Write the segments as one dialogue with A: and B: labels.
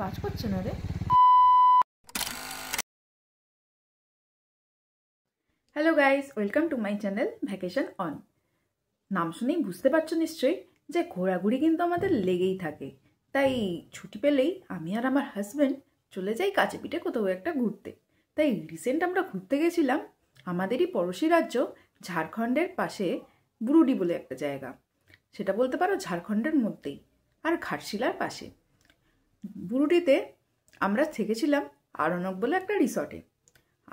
A: কাজ করছে না রে। Hello guys, welcome to my channel vacation on. নাম শুনেই বুঝতে পারছো নিশ্চয়ই যে ঘোরাঘুরি কিন্তু আমাদের লেগেই থাকে। তাই ছুটি পেলেই আমি আর আমার হাজব্যান্ড চলে যাই কাছে পিঠে কোথাও একটা ঘুরতে। তাই রিসেন্ট আমরা ঘুরতে গেছিলাম আমাদেরই পড়োশি রাজ্য ঝাড়খণ্ডের পাশে বুরুডি বলে একটা জায়গা। সেটা বলতে পারো ঝাড়খণ্ডের মধ্যেই, আর ঘাটশিলার পাশে। বুরুডিতে আমরা থেকেছিলাম আরণ্যক বলে একটা রিসর্টে।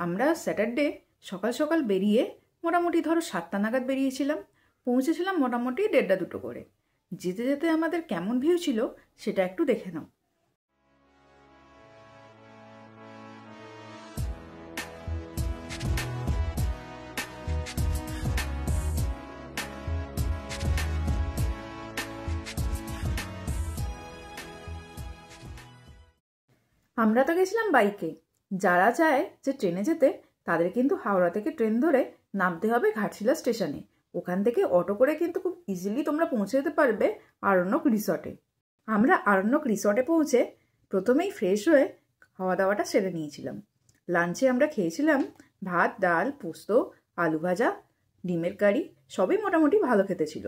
A: আমরা স্যাটারডে সকাল সকাল বেরিয়ে মোটামুটি ধরো 7টা নাগাদ বেরিয়েছিলাম, পৌঁছেছিলাম মোটামুটি 1:30-2 করে। যেতে যেতে আমাদের কেমন ভিউ ছিল সেটা একটু দেখে নাও। আমরা তো গেছিলাম বাইকে। যারা চায় যে ট্রেনে যেতে তাদের কিন্তু হাওড়া থেকে ট্রেন ধরে নামতে হবে ঘাটশিলা স্টেশনে। ওখান থেকে অটো করে কিন্তু খুব ইজিলি তোমরা পৌঁছে যেতে পারবে আরণ্যক রিসর্টে। আমরা আরণ্যক রিসর্টে পৌঁছে প্রথমেই ফ্রেশ হয়ে খাওয়া দাওয়াটা সেরে নিয়েছিলাম। লাঞ্চে আমরা খেয়েছিলাম ভাত, ডাল, পোস্ত, আলু ভাজা, ডিমের কারি, সবই মোটামুটি ভালো খেতে ছিল।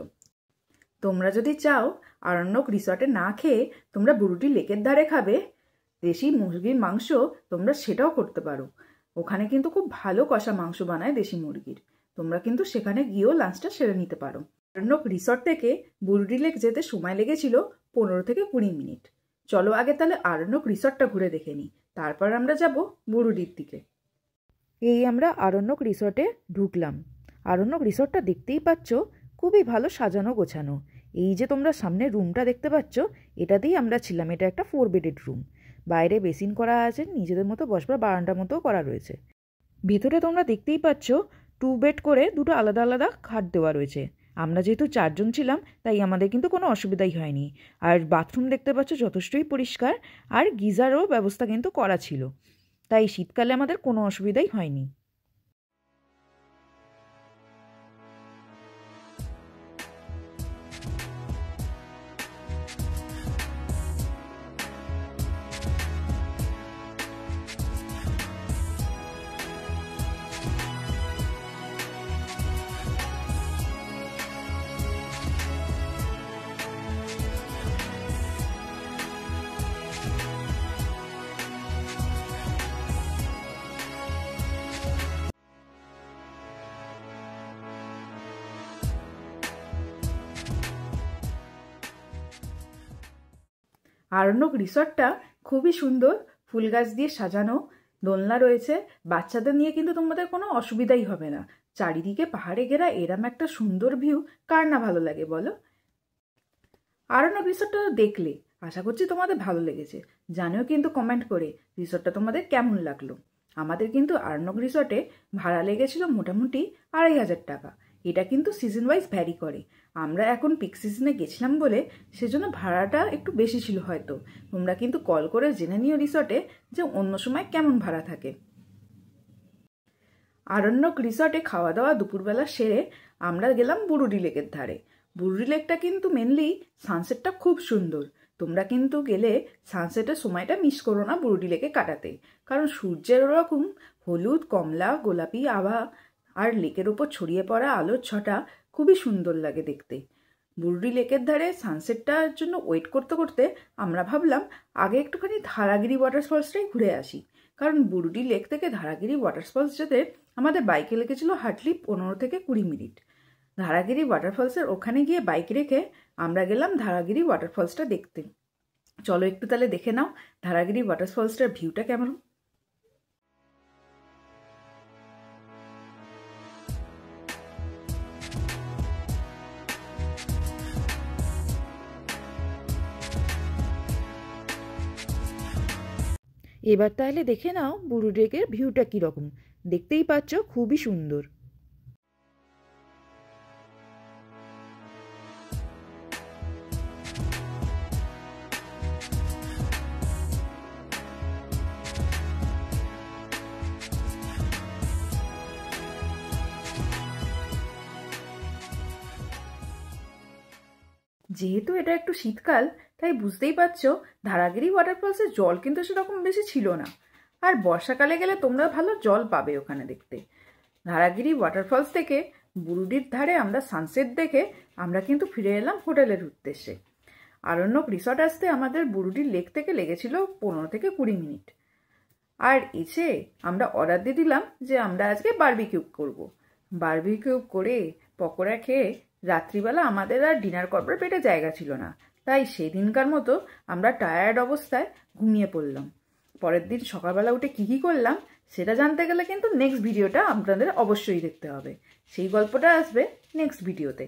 A: তোমরা যদি চাও আরণ্যক রিসর্টে না খেয়ে তোমরা বুরুডি লেকের ধারে খাবে দেশি মুরগির মাংস, তোমরা সেটাও করতে পারো। ওখানে কিন্তু খুব ভালো কষা মাংস বানায় দেশি মুরগির। তোমরা কিন্তু সেখানে গিয়েও লাঞ্চটা সেরে নিতে পারো। আরণ্যক রিসর্ট থেকে বুরুডি লেক যেতে সময় লেগেছিল 15 থেকে 20 মিনিট। চলো আগে তাহলে আরণ্যক রিসর্টটা ঘুরে দেখে নিই, তারপর আমরা যাব বুরুডির দিকে। এই আমরা আরণ্যক রিসর্টে ঢুকলাম। আরণ্যক রিসর্টটা দেখতেই পাচ্ছ খুবই ভালো সাজানো গোছানো। এই যে তোমরা সামনে রুমটা দেখতে পাচ্ছ, এটাতেই আমরা ছিলাম। এটা একটা 4 বেডেড রুম। বাইরে বেসিন করা আছে, নিজেদের মতো বসবার বারান্দার মতো করা রয়েছে। ভিতরে তোমরা দেখতেই পাচ্ছ 2 বেড করে 2টো আলাদা আলাদা খাট দেওয়া রয়েছে। আমরা যেহেতু 4 জন ছিলাম তাই আমাদের কিন্তু কোনো অসুবিধাই হয়নি। আর বাথরুম দেখতে পাচ্ছ যথেষ্টই পরিষ্কার, আর গিজারও ব্যবস্থা কিন্তু করা ছিল। তাই শীতকালে আমাদের কোনো অসুবিধাই হয়নি। আরণ্যক রিসর্টটা খুবই সুন্দর, ফুল গাছ দিয়ে সাজানো, দোলনা রয়েছে। বাচ্চাদের নিয়ে কিন্তু তোমাদের কোনো অসুবিধাই হবে না। চারিদিকে পাহাড়ে ঘেরা এরম একটা সুন্দর ভিউ কার না ভালো লাগে বলো। আরণ্যক রিসর্টটা দেখলে আশা করছি তোমাদের ভালো লেগেছে। জানিও কিন্তু কমেন্ট করে রিসর্টটা তোমাদের কেমন লাগলো। আমাদের কিন্তু আরণ্যক রিসর্টে ভাড়া লেগেছিল মোটামুটি 2500 টাকা। এটা কিন্তু সিজন ওয়াইজ ভ্যারি করে। আমরা এখন পিক সিজনে গেছিলাম বলে সেজন্য ভাড়াটা একটু বেশি ছিল হয়তো। তোমরা কিন্তু কল করে জেনে নিও রিসর্টে যে অন্য সময় কেমন ভাড়া থাকে। আরণ্যক রিসর্টে খাওয়া দাওয়া দুপুরবেলা সেরে আমরা গেলাম বুরুডি লেকের ধারে। বুরুডি লেকটা কিন্তু মেনলি সানসেটটা খুব সুন্দর। তোমরা কিন্তু গেলে সানসেটের সময়টা মিস করো না বুরুডি লেকে কাটাতে, কারণ সূর্যের ওরকম হলুদ, কমলা, গোলাপি আভা আর লেকের ওপর ছড়িয়ে পড়া আলোর ছটা খুবই সুন্দর লাগে দেখতে। বুরুডি লেকের ধারে সানসেটটার জন্য ওয়েট করতে করতে আমরা ভাবলাম আগে একটুখানি ধারাগিরি ওয়াটারফলসটাই ঘুরে আসি, কারণ বুরুডি লেক থেকে ধারাগিরি ওয়াটারফলস যেতে আমাদের বাইকে লেগেছিল হার্ডলি 15 থেকে 20 মিনিট। ধারাগিরি ওয়াটারফলসের ওখানে গিয়ে বাইক রেখে আমরা গেলাম ধারাগিরি ওয়াটারফলসটা দেখতে। চলো একটু তাহলে দেখে নাও ধারাগিরি ওয়াটারফলসটার ভিউটা কেমন। এবার তাহলে দেখে নাও বুরুডি লেকের ভিউটা কীরকম। দেখতেই পাচ্ছ খুবই সুন্দর। যেহেতু এটা একটু শীতকাল তাই বুঝতেই পারছো ধারাগিরি ওয়াটারফলসের জল কিন্তু সেরকম বেশি ছিল না। আর বর্ষাকালে গেলে তোমরা ভালো জল পাবে ওখানে দেখতে। ধারাগিরি ওয়াটারফলস থেকে বুরুডির ধারে আমরা সানসেট দেখে আমরা কিন্তু ফিরে এলাম হোটেলের উদ্দেশ্যে। আরণ্যক রিসর্ট আসতে আমাদের বুরুডির লেক থেকে লেগেছিল 15 থেকে 20 মিনিট। আর এসে আমরা অর্ডার দিয়ে দিলাম যে আমরা আজকে বারবিকিউ করব। বারবিকিউ করে পকোড়া খেয়ে রাত্রিবেলা আমাদের আর ডিনার করবার পেটে জায়গা ছিল না, তাই সেই দিনকার মতো আমরা টায়ার্ড অবস্থায় ঘুমিয়ে পড়লাম। পরের দিন সকালবেলা উঠে কী করলাম সেটা জানতে গেলে কিন্তু নেক্সট ভিডিওটা আপনাদের অবশ্যই দেখতে হবে। সেই গল্পটা আসবে নেক্সট ভিডিওতে।